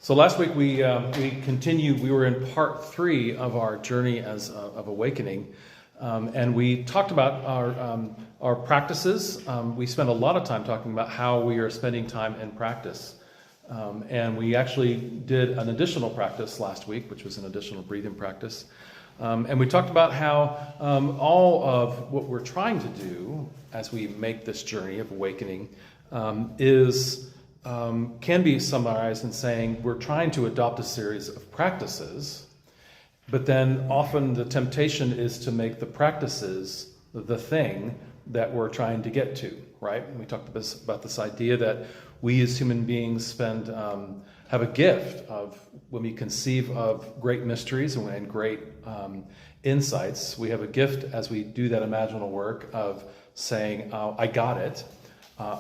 So last week we continued. We were in part 3 of our journey of awakening, and we talked about our practices. We spent a lot of time talking about how we are spending time in practice, and we actually did an additional practice last week, which was an additional breathing practice, and we talked about how all of what we're trying to do as we make this journey of awakening can be summarized in saying we're trying to adopt a series of practices, but then often the temptation is to make the practices the thing that we're trying to get to, right? And we talked about this idea that we as human beings have a gift of, when we conceive of great mysteries and great insights, we have a gift as we do that imaginal work of saying, I got it,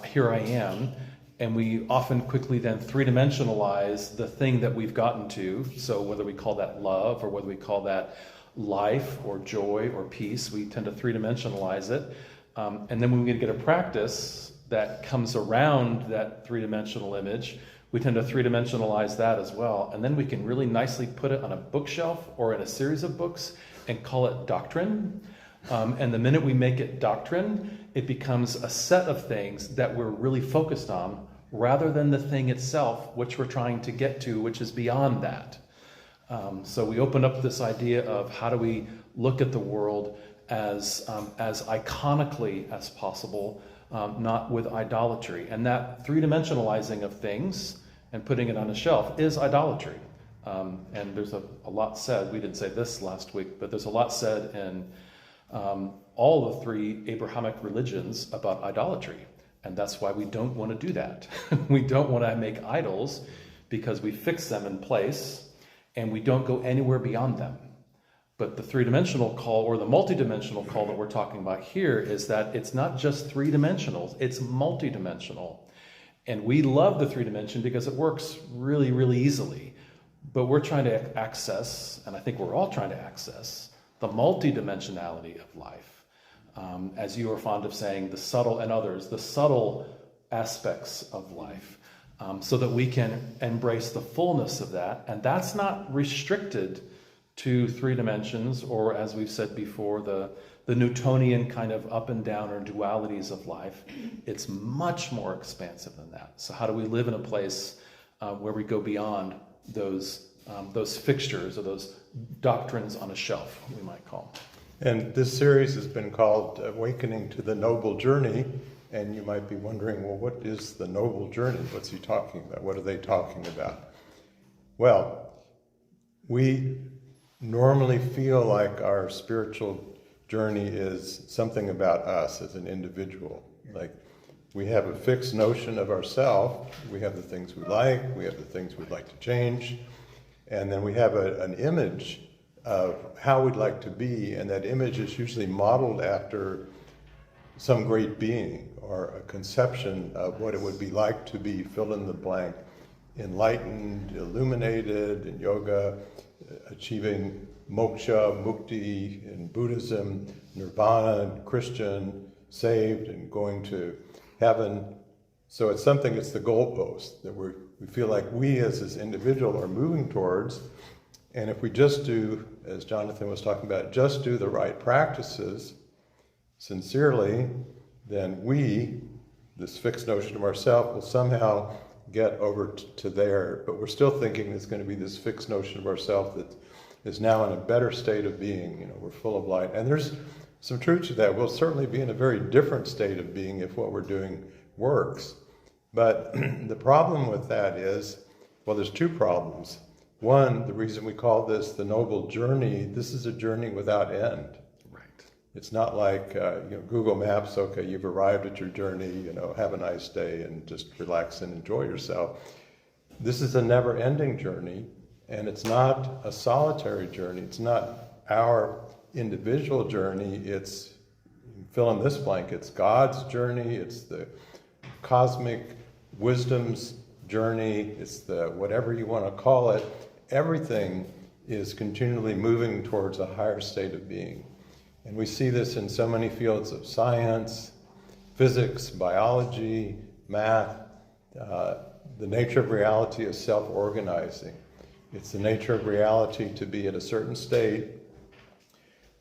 here I am. And we often quickly then three-dimensionalize the thing that we've gotten to. So whether we call that love or whether we call that life or joy or peace, we tend to three-dimensionalize it. And then when we get a practice that comes around that three-dimensional image, we tend to three-dimensionalize that as well. And then we can really nicely put it on a bookshelf or in a series of books and call it doctrine. And the minute we make it doctrine, it becomes a set of things that we're really focused on rather than the thing itself, which we're trying to get to, which is beyond that. So we open up this idea of how do we look at the world as iconically as possible, not with idolatry. And that three-dimensionalizing of things and putting it on a shelf is idolatry. And there's a lot said. We didn't say this last week, but there's a lot said in all the 3 Abrahamic religions about idolatry. And that's why we don't want to do that. We don't want to make idols because we fix them in place and we don't go anywhere beyond them. But the three-dimensional call or the multidimensional call that we're talking about here is that it's not just three-dimensional, it's multidimensional. And we love the 3-dimension because it works really, really easily. But we're trying to access, and I think we're all trying to access, the multidimensionality of life. As you are fond of saying, the subtle and others, the subtle aspects of life, so that we can embrace the fullness of that. And that's not restricted to 3 dimensions, or as we've said before, the Newtonian kind of up and down or dualities of life. It's much more expansive than that. So how do we live in a place where we go beyond those fixtures or those doctrines on a shelf, we might call them? And this series has been called Awakening to the Noble Journey. And you might be wondering, well, what is the noble journey? What's he talking about? What are they talking about? Well, we normally feel like our spiritual journey is something about us as an individual. Like we have a fixed notion of ourselves. We have the things we like. We have the things we'd like to change. And then we have an image of how we'd like to be, and that image is usually modeled after some great being or a conception of what it would be like to be fill in the blank, enlightened, illuminated in yoga, achieving moksha, mukti in Buddhism, nirvana in Christian, saved and going to heaven. So it's something, it's the goalpost that we feel like we as this individual are moving towards. And if we just do, as Jonathan was talking about, just do the right practices sincerely, then we, this fixed notion of ourselves, will somehow get over to there. But we're still thinking it's going to be this fixed notion of ourselves that is now in a better state of being. You know, we're full of light. And there's some truth to that. We'll certainly be in a very different state of being if what we're doing works. But the problem with that is, well, there's 2 problems. One, the reason we call this the noble journey, this is a journey without end. Right. It's not like Google Maps, okay, you've arrived at your journey, have a nice day and just relax and enjoy yourself. This is a never-ending journey, and it's not a solitary journey. It's not our individual journey. It's, fill in this blank, it's God's journey, it's the cosmic wisdom's journey, it's the whatever you want to call it. Everything is continually moving towards a higher state of being. And we see this in so many fields of science, physics, biology, math, the nature of reality is self-organizing. It's the nature of reality to be at a certain state,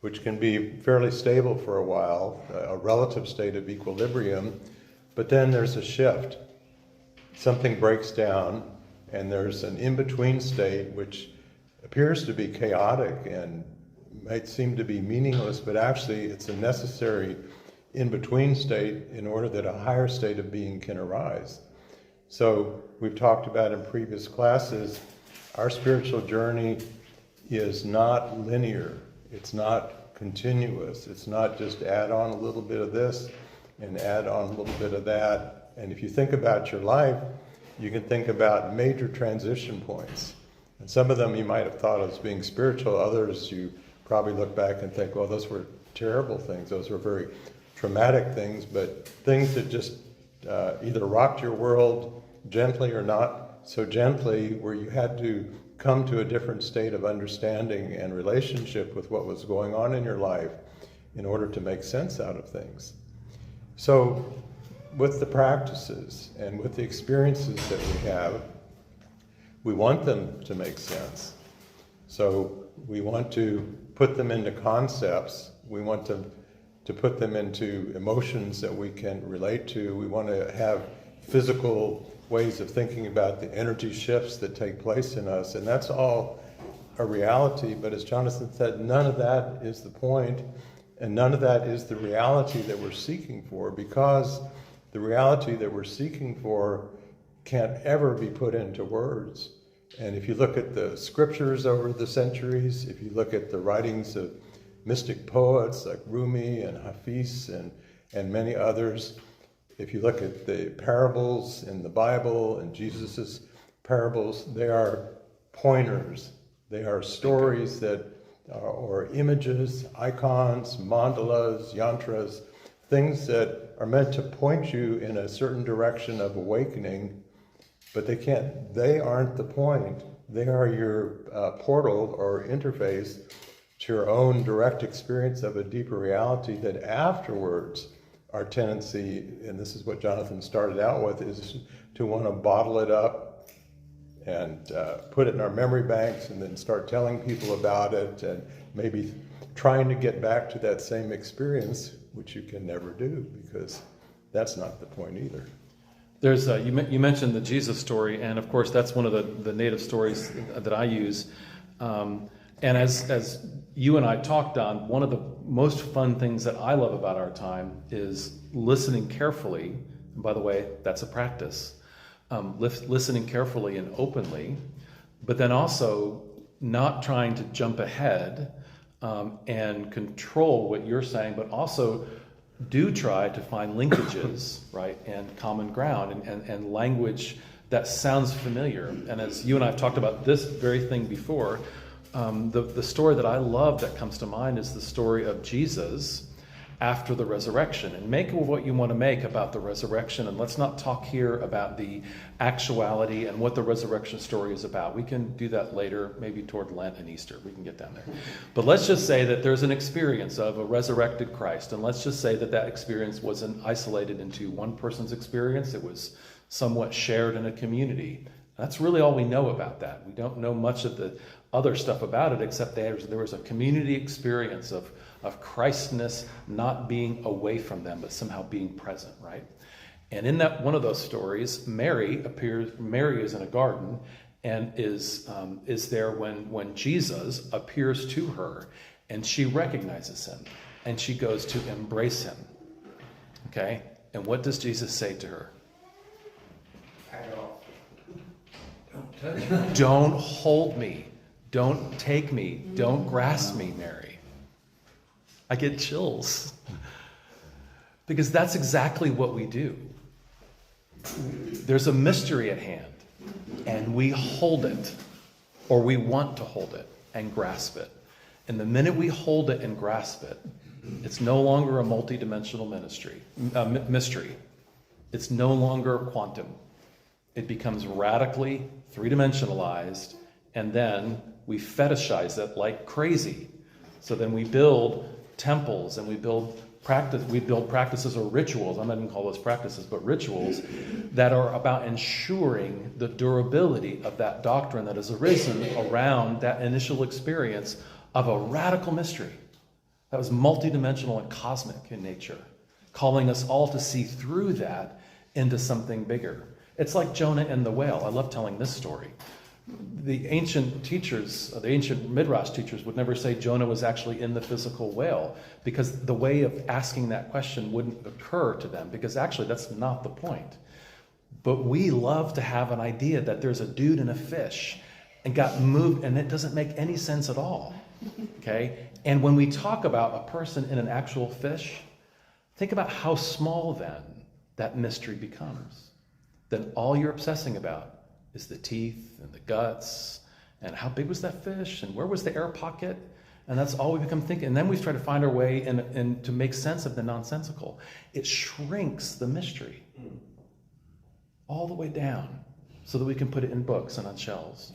which can be fairly stable for a while, a relative state of equilibrium, but then there's a shift. Something breaks down, and there's an in-between state which appears to be chaotic and might seem to be meaningless, but actually it's a necessary in-between state in order that a higher state of being can arise. So we've talked about in previous classes, our spiritual journey is not linear. It's not continuous. It's not just add on a little bit of this and add on a little bit of that. And if you think about your life, you can think about major transition points. And some of them you might have thought of as being spiritual. Others you probably look back and think, well, those were terrible things. Those were very traumatic things, but things that just either rocked your world gently or not so gently, where you had to come to a different state of understanding and relationship with what was going on in your life in order to make sense out of things. So with the practices and with the experiences that we have, we want them to make sense. So we want to put them into concepts. We want to put them into emotions that we can relate to. We want to have physical ways of thinking about the energy shifts that take place in us, and that's all a reality. But as Jonathan said, none of that is the point, and none of that is the reality that we're seeking for, because the reality that we're seeking for can't ever be put into words. And if you look at the scriptures over the centuries, if you look at the writings of mystic poets like Rumi and Hafiz and many others, if you look at the parables in the Bible and Jesus's parables, they are pointers. They are stories that are, or images, icons, mandalas, yantras, things that are meant to point you in a certain direction of awakening, but they aren't the point. They are your portal or interface to your own direct experience of a deeper reality that afterwards our tendency, and this is what Jonathan started out with, is to want to bottle it up and put it in our memory banks and then start telling people about it and maybe trying to get back to that same experience, which you can never do, because that's not the point either. There's you mentioned the Jesus story, and of course that's one of the native stories that I use. And as you and I talked on, one of the most fun things that I love about our time is listening carefully. And by the way, that's a practice. Listening carefully and openly, but then also not trying to jump ahead and control what you're saying, but also do try to find linkages, right, and common ground and language that sounds familiar. And as you and I have talked about this very thing before, the story that I love that comes to mind is the story of Jesus after the resurrection. And make of what you want to make about the resurrection, and let's not talk here about the actuality and what the resurrection story is about. We can do that later, maybe toward Lent and Easter. We can get down there. But let's just say that there's an experience of a resurrected Christ, and let's just say that that experience wasn't isolated into one person's experience. It was somewhat shared in a community. That's really all we know about that. We don't know much of the other stuff about it, except there was a community experience of Christness not being away from them, but somehow being present, right? And in that one of those stories, Mary is in a garden and is there when Jesus appears to her, and she recognizes him, and she goes to embrace him. Okay? And what does Jesus say to her? Don't touch me. Don't hold me. Don't take me. Don't grasp me, Mary. I get chills. Because that's exactly what we do. There's a mystery at hand, and we hold it, or we want to hold it and grasp it. And the minute we hold it and grasp it, it's no longer a multidimensional mystery. It's no longer quantum. It becomes radically three-dimensionalized, and then we fetishize it like crazy. So then we build temples, and we build we build practices or rituals, I'm not even call those practices, but rituals that are about ensuring the durability of that doctrine that has arisen around that initial experience of a radical mystery that was multidimensional and cosmic in nature, calling us all to see through that into something bigger. It's like Jonah and the whale. I love telling this story. The ancient teachers, the ancient Midrash teachers would never say Jonah was actually in the physical whale, because the way of asking that question wouldn't occur to them, because actually that's not the point. But we love to have an idea that there's a dude in a fish and got moved, and it doesn't make any sense at all. Okay? And when we talk about a person in an actual fish, think about how small then that mystery becomes. Then all you're obsessing about is the teeth and the guts and how big was that fish and where was the air pocket, and that's all we become thinking. And then we try to find our way in to make sense of the nonsensical. It shrinks the mystery all the way down so that we can put it in books and on shelves.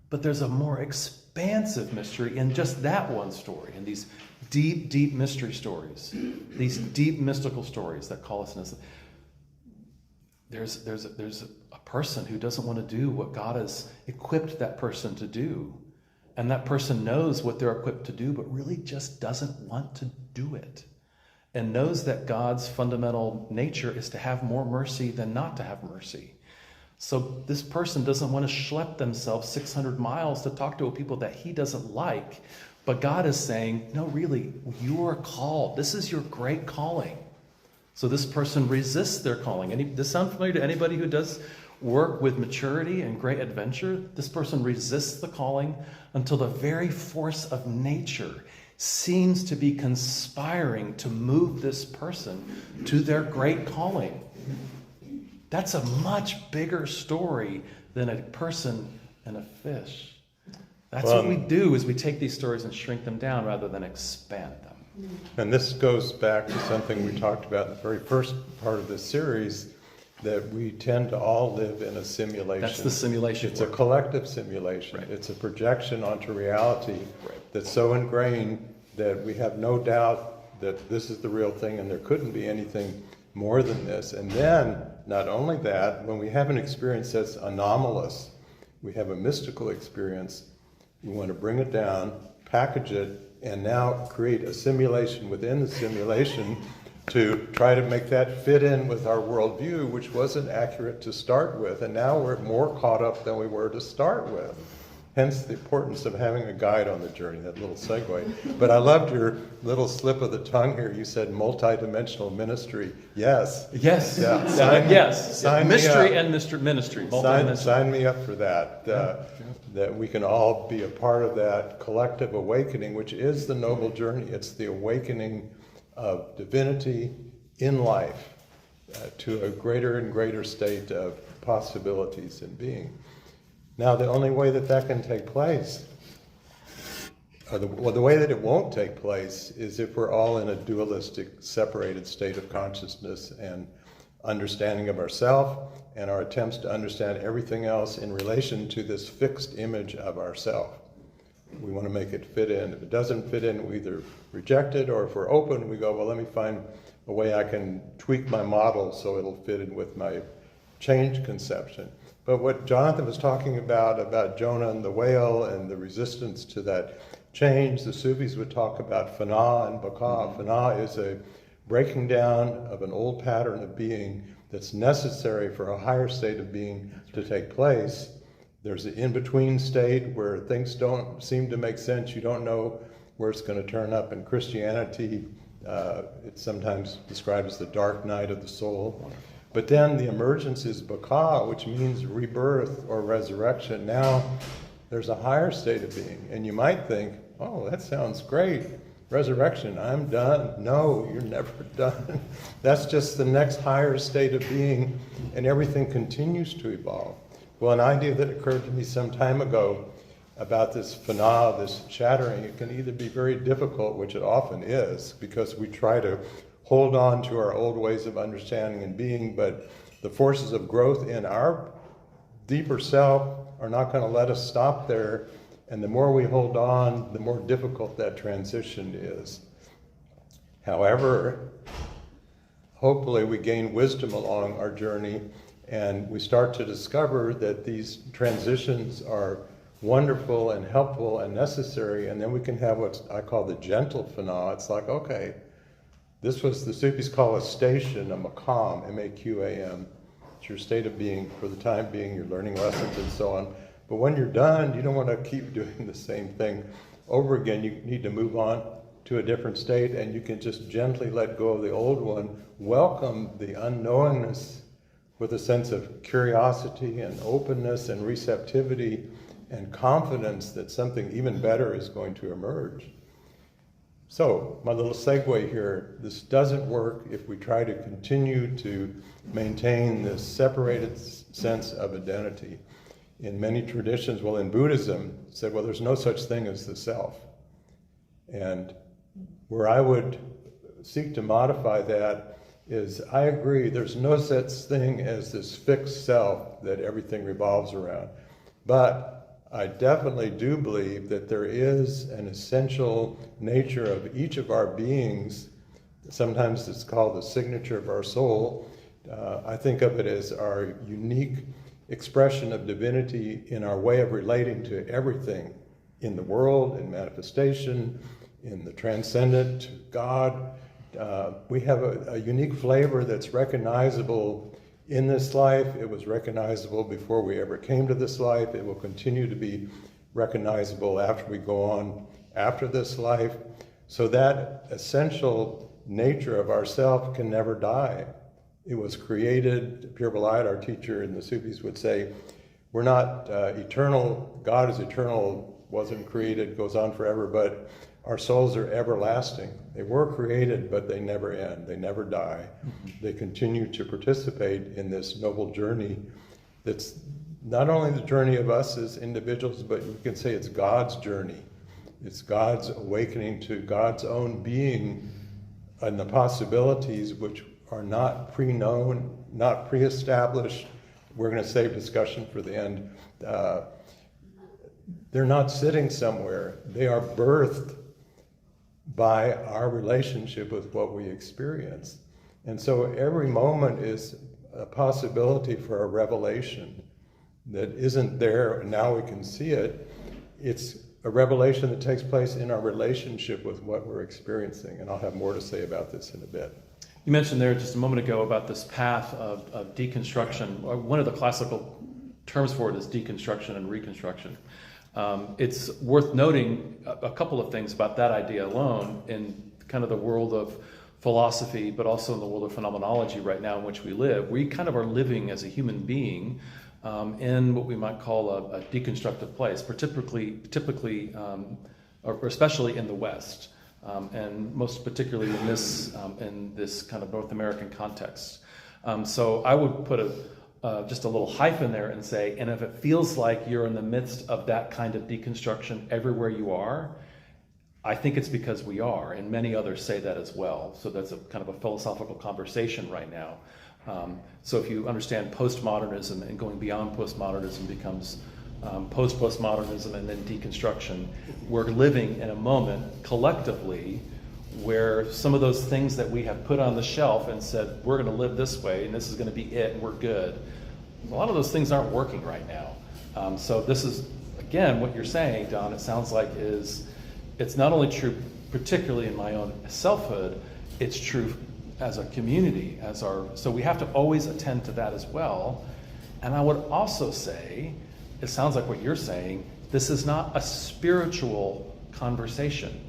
But there's a more expansive mystery in just that one story, in these deep, deep mystery stories, these deep mystical stories that call us innocent. There's a person who doesn't want to do what God has equipped that person to do. And that person knows what they're equipped to do, but really just doesn't want to do it. And knows that God's fundamental nature is to have more mercy than not to have mercy. So this person doesn't want to schlep themselves 600 miles to talk to people that he doesn't like. But God is saying, no, really, you are called. This is your great calling. So this person resists their calling. Does this sound familiar to anybody who does work with maturity and great adventure? This person resists the calling until the very force of nature seems to be conspiring to move this person to their great calling. That's a much bigger story than a person and a fish. That's what we do, is we take these stories and shrink them down rather than expand them. And this goes back to something we talked about in the very first part of this series, that we tend to all live in a simulation. That's the simulation. It's a collective simulation. Right. It's a projection onto reality that's so ingrained that we have no doubt that this is the real thing and there couldn't be anything more than this. And then, not only that, when we have an experience that's anomalous, we have a mystical experience, we want to bring it down, package it, and now create a simulation within the simulation to try to make that fit in with our worldview, which wasn't accurate to start with. And now we're more caught up than we were to start with. Hence the importance of having a guide on the journey, that little segue. But I loved your little slip of the tongue here. You said multidimensional ministry. Yes. Yes. Yeah. Sign mystery and ministry. Sign me up for that. That we can all be a part of that collective awakening, which is the noble journey. It's the awakening of divinity in life to a greater and greater state of possibilities in being. Now, the only way that can take place, or the way that it won't take place, is if we're all in a dualistic, separated state of consciousness and understanding of ourself, and our attempts to understand everything else in relation to this fixed image of ourself. We want to make it fit in. If it doesn't fit in, we either reject it, or if we're open, we go, well, let me find a way I can tweak my model so it'll fit in with my change conception. But what Jonathan was talking about Jonah and the whale and the resistance to that change, the Sufis would talk about fana and baka. Fana is a breaking down of an old pattern of being that's necessary for a higher state of being to take place. There's an in-between state where things don't seem to make sense. You don't know where it's going to turn up. In Christianity, it's sometimes described as the dark night of the soul. But then the emergence is baka, which means rebirth or resurrection. Now there's a higher state of being. And you might think, oh, that sounds great. Resurrection, I'm done. No, you're never done. That's just the next higher state of being, and everything continues to evolve. Well, an idea that occurred to me some time ago about this phenomena, this shattering, it can either be very difficult, which it often is, because we try to hold on to our old ways of understanding and being, but the forces of growth in our deeper self are not going to let us stop there. And the more we hold on, the more difficult that transition is. However, hopefully we gain wisdom along our journey and we start to discover that these transitions are wonderful and helpful and necessary, and then we can have what I call the gentle phenomena. It's like, okay, this was the Sufis call a station, a maqam, M-A-Q-A-M. It's your state of being for the time being, you're learning lessons and so on. But when you're done, you don't want to keep doing the same thing over again. You need to move on to a different state, and you can just gently let go of the old one, welcome the unknowingness with a sense of curiosity and openness and receptivity and confidence that something even better is going to emerge. So, my little segue here, this doesn't work if we try to continue to maintain this separated sense of identity. In many traditions, well, in Buddhism, it said, well, there's no such thing as the self. And where I would seek to modify that is, I agree, there's no such thing as this fixed self that everything revolves around. But I definitely do believe that there is an essential nature of each of our beings. Sometimes it's called the signature of our soul. I think of it as our unique expression of divinity in our way of relating to everything in the world, in manifestation, in the transcendent, to God. We have a unique flavor that's recognizable in this life. It was recognizable before we ever came to this life. It will continue to be recognizable after we go on after this life. So that essential nature of ourself can never die. It was created. Pir Balayat, our teacher in the Sufis, would say, we're not eternal. God is eternal, wasn't created, goes on forever, but our souls are everlasting. They were created, but they never end. They never die. They continue to participate in this noble journey that's not only the journey of us as individuals, but you can say it's God's journey. It's God's awakening to God's own being and the possibilities which are not pre-known, not pre-established. We're going to save discussion for the end. They're not sitting somewhere. They are birthed by our relationship with what we experience. And so every moment is a possibility for a revelation that isn't there, and now we can see it. It's a revelation that takes place in our relationship with what we're experiencing. And I'll have more to say about this in a bit. You mentioned there just a moment ago about this path of deconstruction. One of the classical terms for it is deconstruction and reconstruction. It's worth noting a couple of things about that idea alone in kind of the world of philosophy, but also in the world of phenomenology right now in which we live. We kind of are living as a human being in what we might call a deconstructive place, typically, or especially in the West. And most particularly in this kind of North American context. So I would put just a little hyphen there and say, and if it feels like you're in the midst of that kind of deconstruction everywhere you are, I think it's because we are, and many others say that as well. So that's a kind of a philosophical conversation right now. So if you understand postmodernism and going beyond postmodernism becomes post-postmodernism and then deconstruction, we're living in a moment collectively where some of those things that we have put on the shelf and said, we're going to live this way and this is going to be it and we're good, a lot of those things aren't working right now. So this is, again, what you're saying, Don, it sounds like it's not only true particularly in my own selfhood, it's true as a community, so we have to always attend to that as well. And I would also say, it sounds like what you're saying, this is not a spiritual conversation.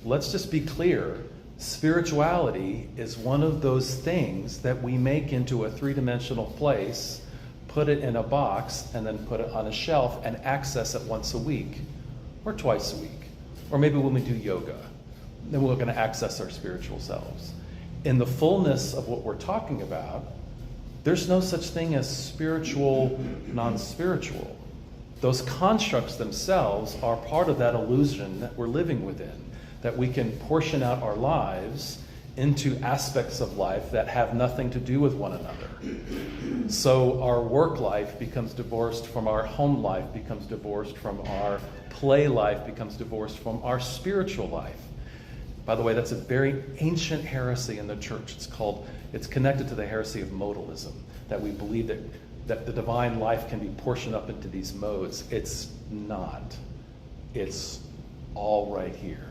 Let's just be clear. Spirituality is one of those things that we make into a three-dimensional place, put it in a box, and then put it on a shelf and access it once a week or twice a week. Or maybe when we do yoga, then we're going to access our spiritual selves. In the fullness of what we're talking about, there's no such thing as spiritual, non-spiritual. Those constructs themselves are part of that illusion that we're living within, that we can portion out our lives into aspects of life that have nothing to do with one another. So our work life becomes divorced from our home life, becomes divorced from our play life, becomes divorced from our spiritual life. By the way, that's a very ancient heresy in the church. It's connected to the heresy of modalism, that we believe that the divine life can be portioned up into these modes. It's not. It's all right here.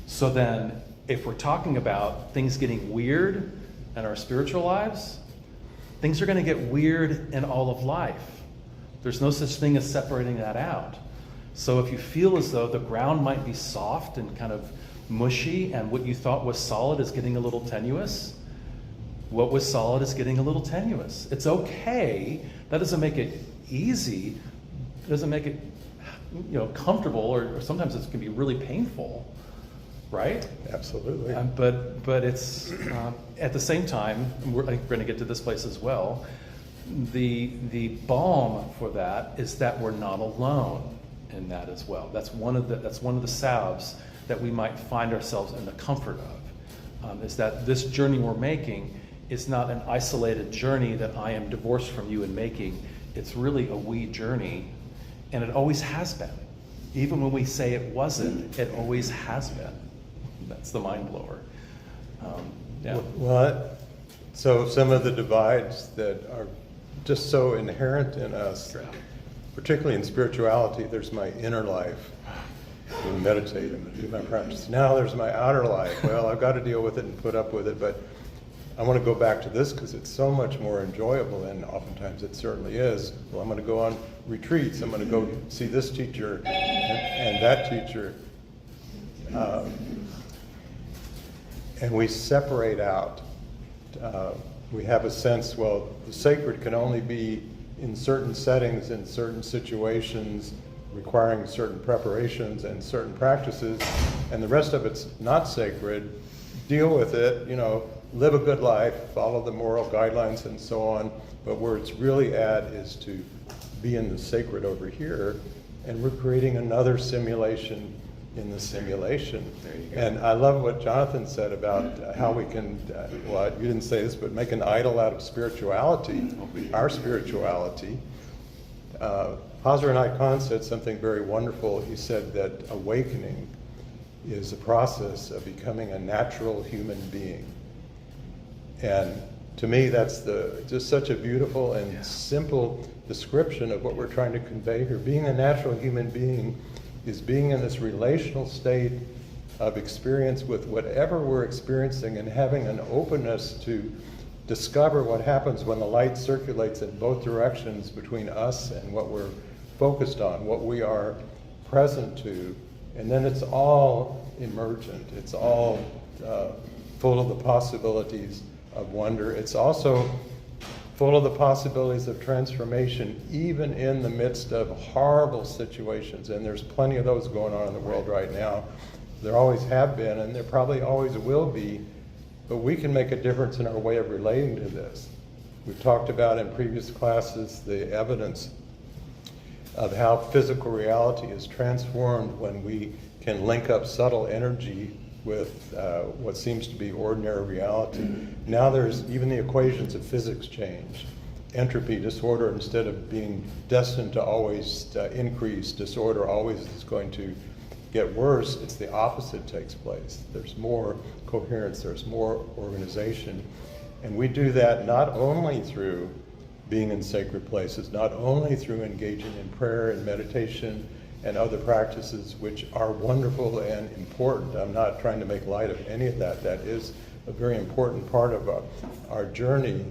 So then, if we're talking about things getting weird in our spiritual lives, things are going to get weird in all of life. There's no such thing as separating that out. So if you feel as though the ground might be soft and kind of mushy, and what you thought was solid is getting a little tenuous, what was solid is getting a little tenuous. It's okay. That doesn't make it easy. It doesn't make it, comfortable, or sometimes it can be really painful, right? Absolutely. But it's at the same time, I think we're going to get to this place as well. The balm for that is that we're not alone in that as well. That's one of the salves that we might find ourselves in the comfort of. Is that this journey we're making is not an isolated journey that I am divorced from you and making. It's really a we journey, and it always has been. Even when we say it wasn't, it always has been. That's the mind blower. Yeah. Well, so some of the divides that are just so inherent in us, particularly in spirituality, there's my inner life. I meditate and do my practice. Now there's my outer life. Well, I've got to deal with it and put up with it, but I want to go back to this because it's so much more enjoyable, and oftentimes it certainly is. Well, I'm going to go on retreats. I'm going to go see this teacher and that teacher. And we separate out. We have a sense, well, the sacred can only be in certain settings, in certain situations, requiring certain preparations and certain practices, and the rest of it's not sacred. Deal with it, live a good life, follow the moral guidelines and so on, but where it's really at is to be in the sacred over here, and we're creating another simulation in the simulation. There you go. And I love what Jonathan said about how we can, well, you didn't say this, but make an idol out of spirituality, our spirituality. Hazrat Inayat Khan said something very wonderful. He said that awakening is a process of becoming a natural human being. And to me, that's just such a beautiful and simple description of what we're trying to convey here. Being a natural human being is being in this relational state of experience with whatever we're experiencing, and having an openness to discover what happens when the light circulates in both directions between us and what we're focused on, what we are present to. And then it's all emergent. It's all full of the possibilities of wonder. It's also full of the possibilities of transformation, even in the midst of horrible situations. And there's plenty of those going on in the world right now. There always have been, and there probably always will be. But we can make a difference in our way of relating to this. We've talked about in previous classes the evidence of how physical reality is transformed when we can link up subtle energy with what seems to be ordinary reality. Now there's even the equations of physics change. Entropy, disorder, instead of being destined to always increase, disorder always is going to get worse. It's the opposite takes place. There's more coherence, there's more organization. And we do that not only through being in sacred places, not only through engaging in prayer and meditation and other practices, which are wonderful and important. I'm not trying to make light of any of that. That is a very important part of our journey,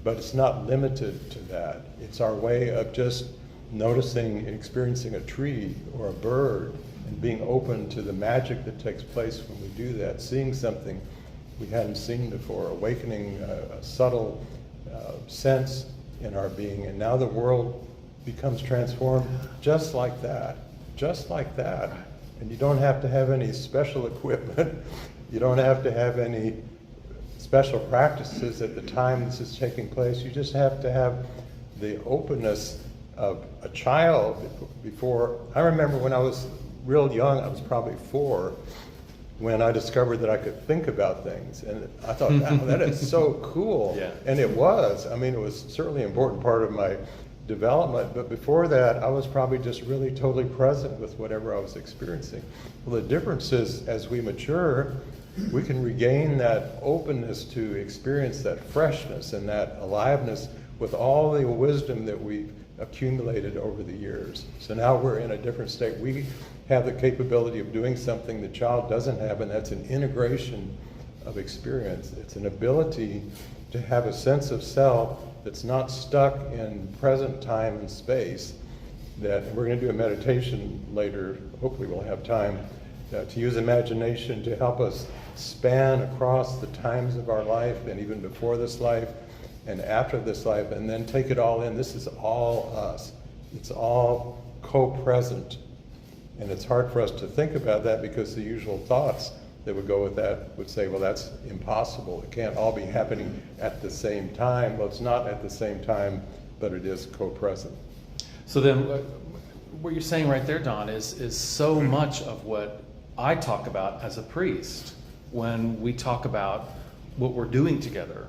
but it's not limited to that. It's our way of just noticing and experiencing a tree or a bird and being open to the magic that takes place when we do that, seeing something we hadn't seen before, awakening a subtle sense in our being. And now the world becomes transformed just like that, just like that. And you don't have to have any special equipment. You don't have to have any special practices at the time this is taking place. You just have to have the openness of a child before. I remember when I was real young, I was probably 4, when I discovered that I could think about things. And I thought, wow, that is so cool. Yeah. And it was. I mean, it was certainly an important part of my development, but before that, I was probably just really totally present with whatever I was experiencing. Well, the difference is, as we mature, we can regain that openness to experience that freshness and that aliveness with all the wisdom that we've accumulated over the years. So now we're in a different state. We have the capability of doing something the child doesn't have, and that's an integration of experience. It's an ability to have a sense of self that's not stuck in present time and space. That we're going to do a meditation later, hopefully we'll have time, to use imagination to help us span across the times of our life, and even before this life and after this life, and then take it all in. This is all us. It's all co-present. And it's hard for us to think about that because the usual thoughts that would go with that would say, well, that's impossible. It can't all be happening at the same time. Well, it's not at the same time, but it is co-present. So then what you're saying right there, Don, is so much of what I talk about as a priest when we talk about what we're doing together.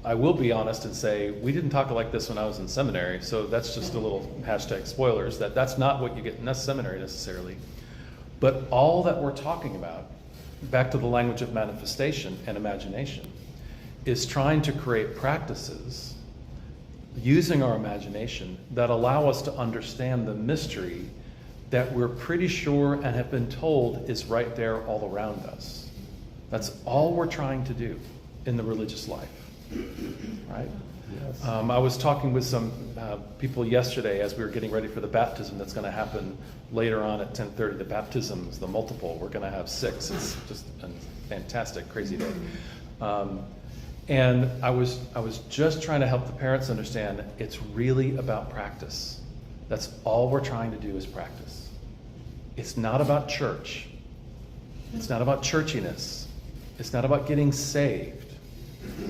I will be honest and say we didn't talk like this when I was in seminary, so that's just a little hashtag spoilers, that's not what you get in seminary necessarily. But all that we're talking about, back to the language of manifestation and imagination, is trying to create practices using our imagination that allow us to understand the mystery that we're pretty sure and have been told is right there all around us. That's all we're trying to do in the religious life, right? Yes. I was talking with some people yesterday as we were getting ready for the baptism that's going to happen later on at 10:30. The baptisms, the multiple, we're going to have 6. It's just a fantastic, crazy day. And I was just trying to help the parents understand it's really about practice. That's all we're trying to do is practice. It's not about church. It's not about churchiness. It's not about getting saved.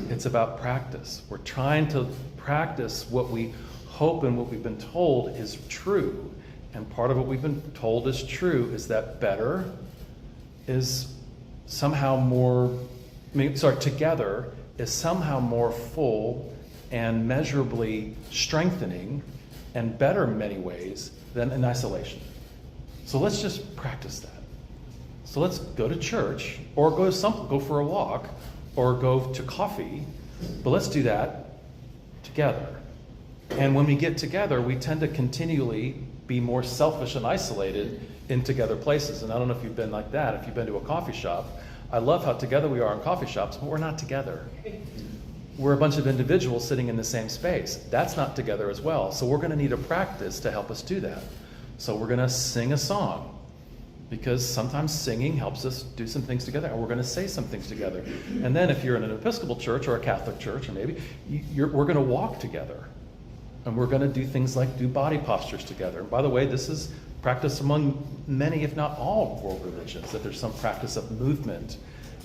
It's about practice. We're trying to practice what we hope and what we've been told is true. And part of what we've been told is true is that better is somehow more, together is somehow more full and measurably strengthening and better in many ways than in isolation. So let's just practice that. So let's go to church or go for a walk or go to coffee, but let's do that together. And when we get together, we tend to continually be more selfish and isolated in together places. And I don't know if you've been like that, if you've been to a coffee shop. I love how together we are in coffee shops, but we're not together. We're a bunch of individuals sitting in the same space. That's not together as well. So we're going to need a practice to help us do that. So we're going to sing a song, because sometimes singing helps us do some things together, and we're going to say some things together. And then if you're in an Episcopal church or a Catholic church, or maybe, we're going to walk together. And we're going to do things like do body postures together. And by the way, this is practice among many, if not all, world religions, that there's some practice of movement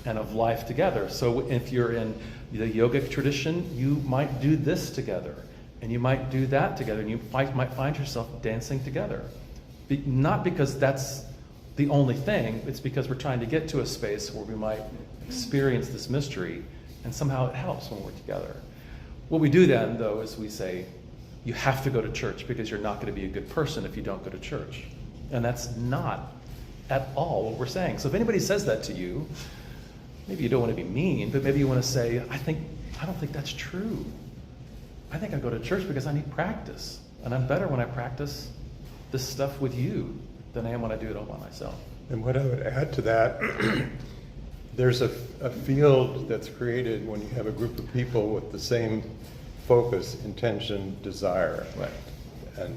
and of life together. So if you're in the yogic tradition, you might do this together, and you might do that together, and you might find yourself dancing together. Not because that's the only thing, it's because we're trying to get to a space where we might experience this mystery, and somehow it helps when we're together. What we do then, though, is we say, you have to go to church because you're not going to be a good person if you don't go to church. And that's not at all what we're saying. So if anybody says that to you, maybe you don't want to be mean, but maybe you want to say, I don't think that's true. I think I go to church because I need practice. And I'm better when I practice this stuff with you than I am when I do it all by myself. And what I would add to that, there's a field that's created when you have a group of people with the same focus, intention, desire. Right.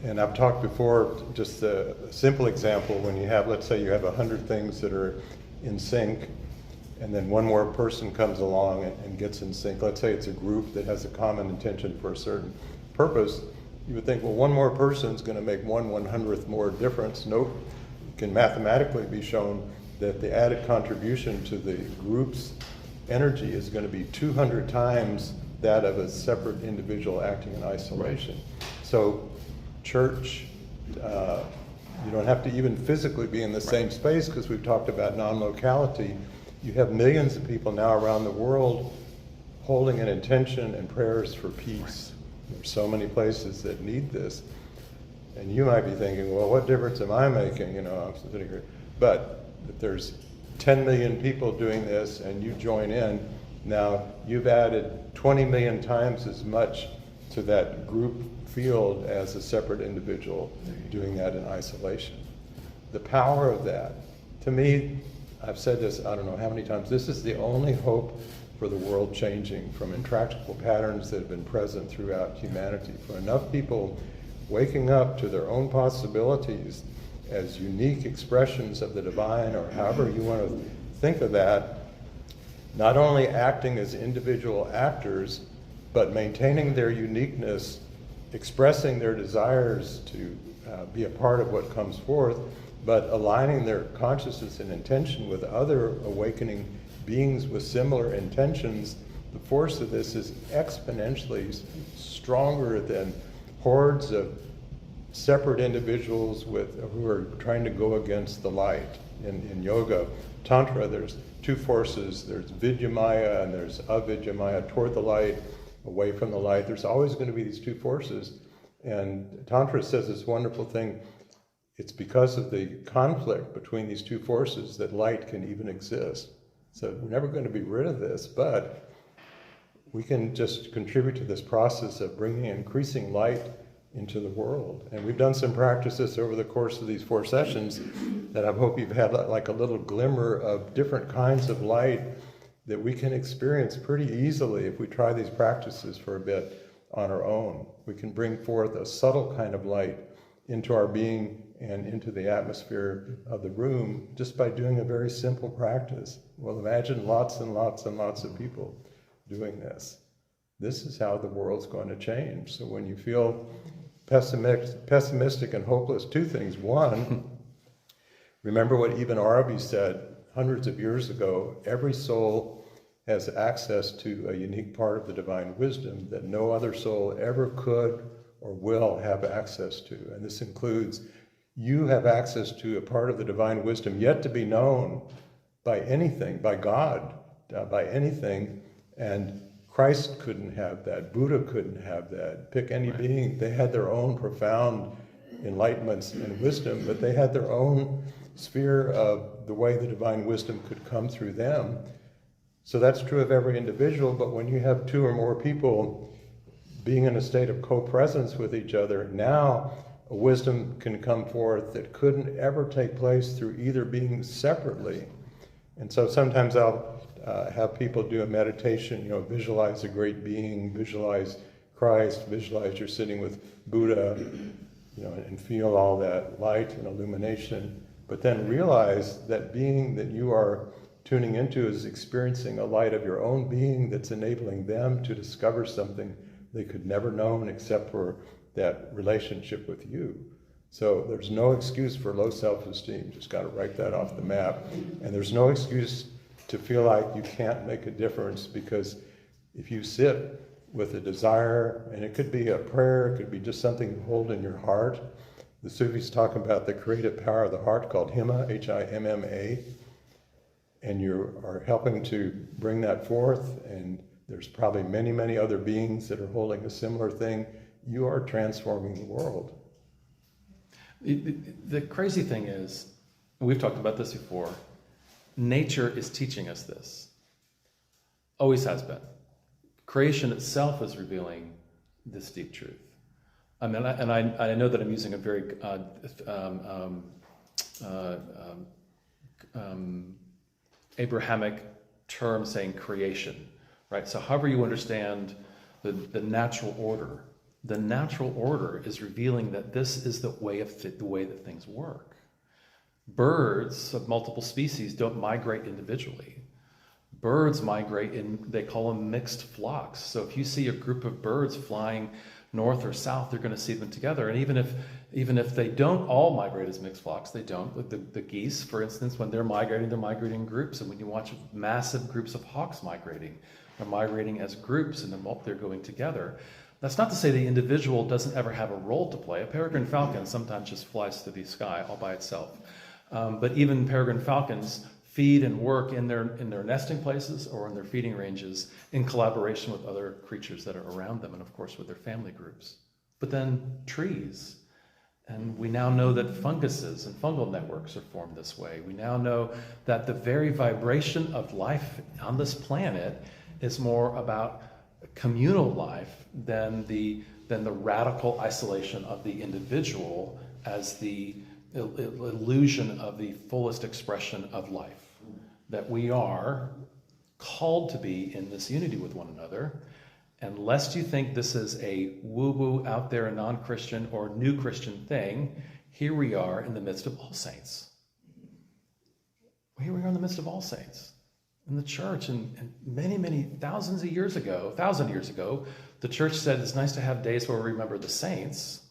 And I've talked before, just a simple example, when you have, let's say you have 100 things that are in sync, and then one more person comes along and gets in sync. Let's say it's a group that has a common intention for a certain purpose. You would think, well, one more person is going to make 1/100th more difference. Nope. It can mathematically be shown that the added contribution to the group's energy is going to be 200 times that of a separate individual acting in isolation. Right. So church, you don't have to even physically be in the same space, because we've talked about non-locality. You have millions of people now around the world holding an intention and prayers for peace. There's so many places that need this. And you might be thinking, well, what difference am I making? I'm sitting here. But if there's 10 million people doing this and you join in, now you've added 20 million times as much to that group field as a separate individual doing that in isolation. The power of that, to me, I've said this I don't know how many times, this is the only hope for the world changing from intractable patterns that have been present throughout humanity. For enough people waking up to their own possibilities as unique expressions of the divine, or however you want to think of that, not only acting as individual actors, but maintaining their uniqueness, expressing their desires to be a part of what comes forth, but aligning their consciousness and intention with other awakening beings with similar intentions. The force of this is exponentially stronger than hordes of separate individuals who are trying to go against the light. In yoga, Tantra, there's two forces. There's Vidyamaya and there's Avidyamaya, toward the light, away from the light. There's always going to be these two forces. And Tantra says this wonderful thing, it's because of the conflict between these two forces that light can even exist. So we're never going to be rid of this, but we can just contribute to this process of bringing increasing light into the world. And we've done some practices over the course of these 4 sessions that I hope you've had like a little glimmer of different kinds of light that we can experience pretty easily if we try these practices for a bit on our own. We can bring forth a subtle kind of light into our being and into the atmosphere of the room just by doing a very simple practice. Well, imagine lots and lots and lots of people doing this. This is how the world's going to change. So when you feel pessimistic and hopeless, 2 things. 1, remember what Ibn Arabi said hundreds of years ago, every soul has access to a unique part of the divine wisdom that no other soul ever could or will have access to. And this includes, you have access to a part of the divine wisdom yet to be known by anything, by God, by anything. And Christ couldn't have that, Buddha couldn't have that, pick any being. They had their own profound enlightenments and wisdom, but they had their own sphere of the way the divine wisdom could come through them. So that's true of every individual, but when you have 2 or more people being in a state of co-presence with each other, now a wisdom can come forth that couldn't ever take place through either being separately. And so sometimes I'll have people do a meditation, visualize a great being, visualize Christ, visualize you're sitting with Buddha, and feel all that light and illumination, but then realize that being that you are tuning into is experiencing a light of your own being that's enabling them to discover something they could never known except for that relationship with you. So there's no excuse for low self-esteem. Just got to write that off the map. And there's no excuse to feel like you can't make a difference, because if you sit with a desire, and it could be a prayer, it could be just something you hold in your heart. The Sufis talk about the creative power of the heart called Himma, H-I-M-M-A, and you are helping to bring that forth, and there's probably many, many other beings that are holding a similar thing. You are transforming the world. The crazy thing is, and we've talked about this before, nature is teaching us this. Always has been. Creation itself is revealing this deep truth. I mean, I know that I'm using a very Abrahamic term saying creation, right? So however you understand the natural order, the natural order is revealing that this is the way that things work. Birds of multiple species don't migrate individually. Birds migrate they call them mixed flocks. So if you see a group of birds flying north or south, you're going to see them together. And even if they don't all migrate as mixed flocks, they don't. The geese, for instance, when they're migrating in groups. And when you watch massive groups of hawks migrating, they're migrating as groups, and they're going together. That's not to say the individual doesn't ever have a role to play. A peregrine falcon sometimes just flies through the sky all by itself. But even peregrine falcons feed and work in their nesting places or in their feeding ranges in collaboration with other creatures that are around them, and of course with their family groups. But then trees. And we now know that funguses and fungal networks are formed this way. We now know that the very vibration of life on this planet is more about communal life than the radical isolation of the individual as the illusion of the fullest expression of life. That we are called to be in this unity with one another. And lest you think this is a woo-woo out there, a non-Christian or new Christian thing, here we are in the midst of all saints. Here we are in the midst of all saints. In the church, and many, many thousand years ago, the church said it's nice to have days where we remember the saints,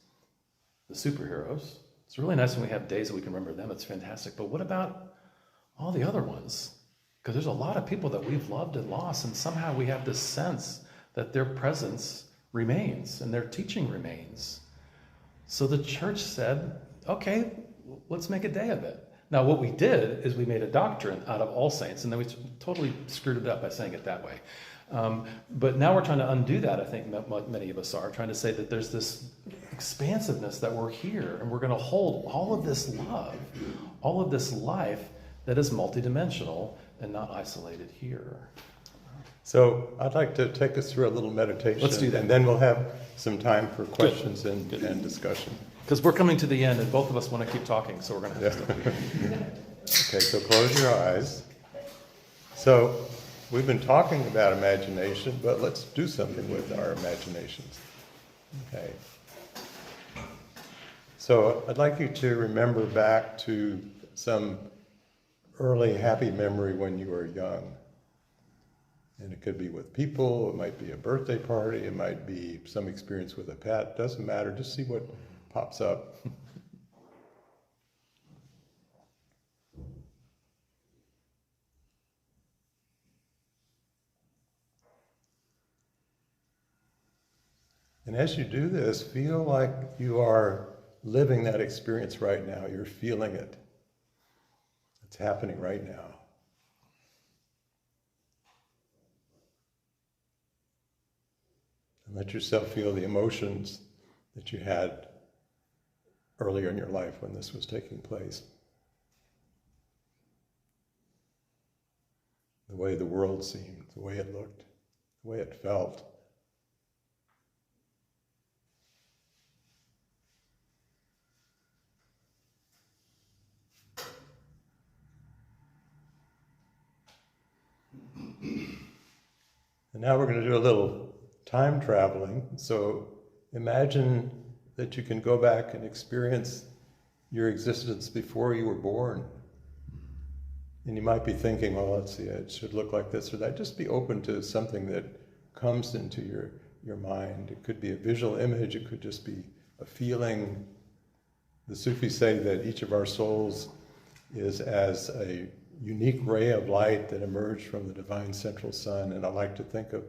the superheroes. It's really nice when we have days that we can remember them. It's fantastic. But what about all the other ones? Because there's a lot of people that we've loved and lost, and somehow we have this sense that their presence remains and their teaching remains. So the church said, okay, let's make a day of it. Now, what we did is we made a doctrine out of all saints, and then we totally screwed it up by saying it that way. But now we're trying to undo that, I think many of us are, trying to say that there's this expansiveness that we're here, and we're going to hold all of this love, all of this life that is multidimensional and not isolated here. So I'd like to take us through a little meditation. Let's do that. And then we'll have some time for questions and discussion. Because we're coming to the end, and both of us want to keep talking, so we're going to have to stop. Okay, so close your eyes. So we've been talking about imagination, but let's do something with our imaginations. Okay. So I'd like you to remember back to some early happy memory when you were young. And it could be with people, it might be a birthday party, it might be some experience with a pet, doesn't matter, just see what pops up. And as you do this, feel like you are living that experience right now, you're feeling it. It's happening right now. And let yourself feel the emotions that you had earlier in your life when this was taking place. The way the world seemed, the way it looked, the way it felt. And now we're going to do a little time traveling. So imagine that you can go back and experience your existence before you were born. And you might be thinking, well, let's see, it should look like this or that. Just be open to something that comes into your mind. It could be a visual image, it could just be a feeling. The Sufis say that each of our souls is as a unique ray of light that emerged from the divine central sun. And I like to think of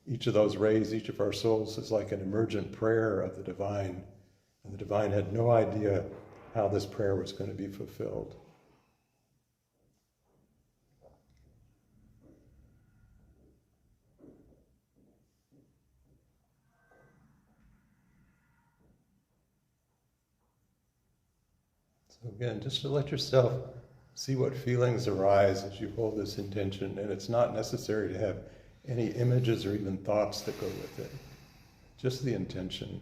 each of those rays, each of our souls, is like an emergent prayer of the divine. And the divine had no idea how this prayer was going to be fulfilled. So again, just to let yourself see what feelings arise as you hold this intention, and it's not necessary to have any images or even thoughts that go with it. Just the intention.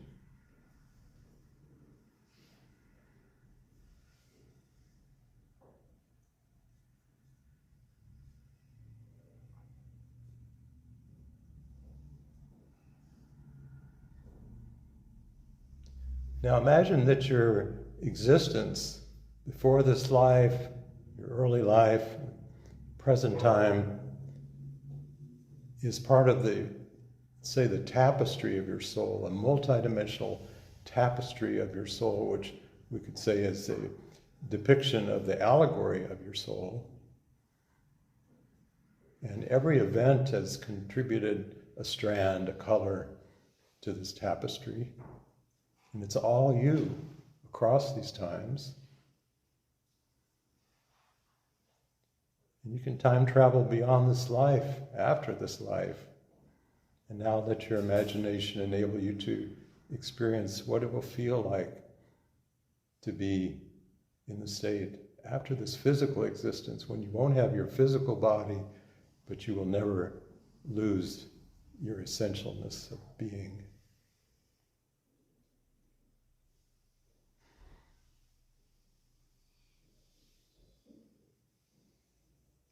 Now imagine that your existence before this life, your early life, present time, is part of the, say, the tapestry of your soul, a multidimensional tapestry of your soul, which we could say is a depiction of the allegory of your soul. And every event has contributed a strand, a color to this tapestry. And it's all you across these times. And you can time travel beyond this life, after this life. And now let your imagination enable you to experience what it will feel like to be in the state after this physical existence, when you won't have your physical body, but you will never lose your essentialness of being.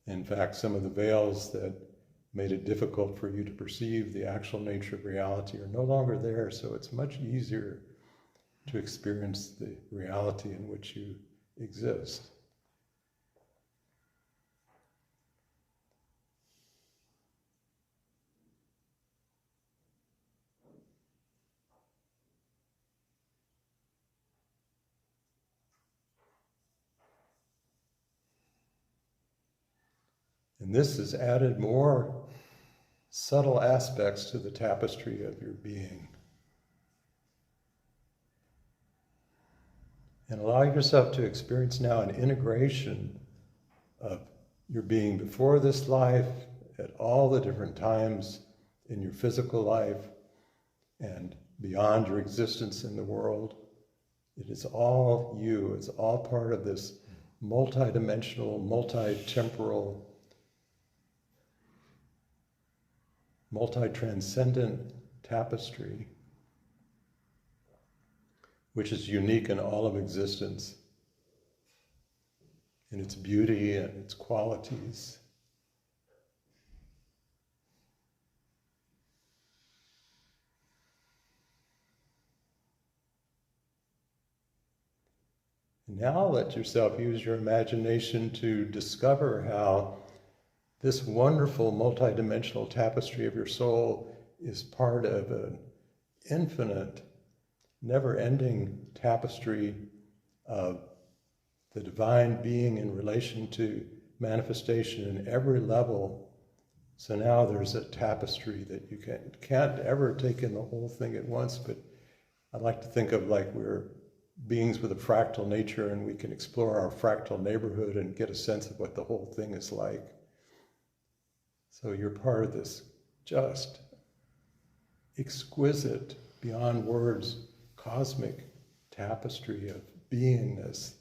In fact, some of the veils that made it difficult for you to perceive the actual nature of reality are no longer there, so it's much easier to experience the reality in which you exist. And this has added more subtle aspects to the tapestry of your being. And allow yourself to experience now an integration of your being before this life, at all the different times in your physical life, and beyond your existence in the world. It is all you. It's all part of this multidimensional, multi-temporal, multi-transcendent tapestry, which is unique in all of existence, in its beauty and its qualities. And now let yourself use your imagination to discover how this wonderful multidimensional tapestry of your soul is part of an infinite, never-ending tapestry of the divine being in relation to manifestation in every level. So now there's a tapestry that you can't ever take in the whole thing at once, but I like to think of like we're beings with a fractal nature, and we can explore our fractal neighborhood and get a sense of what the whole thing is like. So you're part of this just exquisite, beyond words, cosmic tapestry of beingness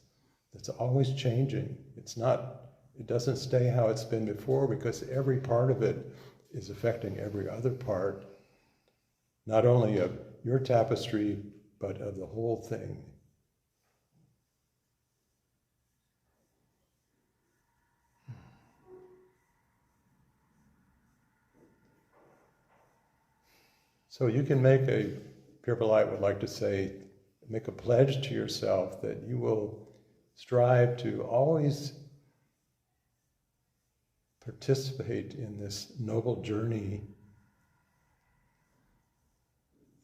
that's always changing. It doesn't stay how it's been before, because every part of it is affecting every other part, not only of your tapestry, but of the whole thing. So you can Pure Light would like to say, make a pledge to yourself that you will strive to always participate in this noble journey.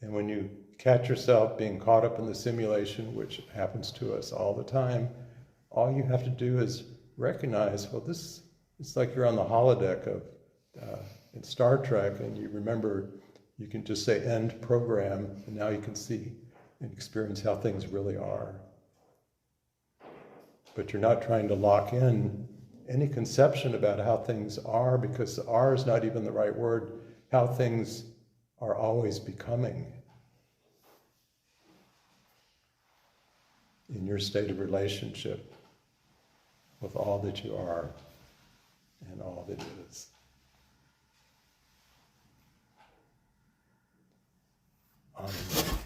And when you catch yourself being caught up in the simulation, which happens to us all the time, all you have to do is recognize, well, it's like you're on the holodeck of in Star Trek, and you remember, you can just say end program, and now you can see and experience how things really are. But you're not trying to lock in any conception about how things are, because "are" is not even the right word. How things are always becoming in your state of relationship with all that you are and all that is. Amen.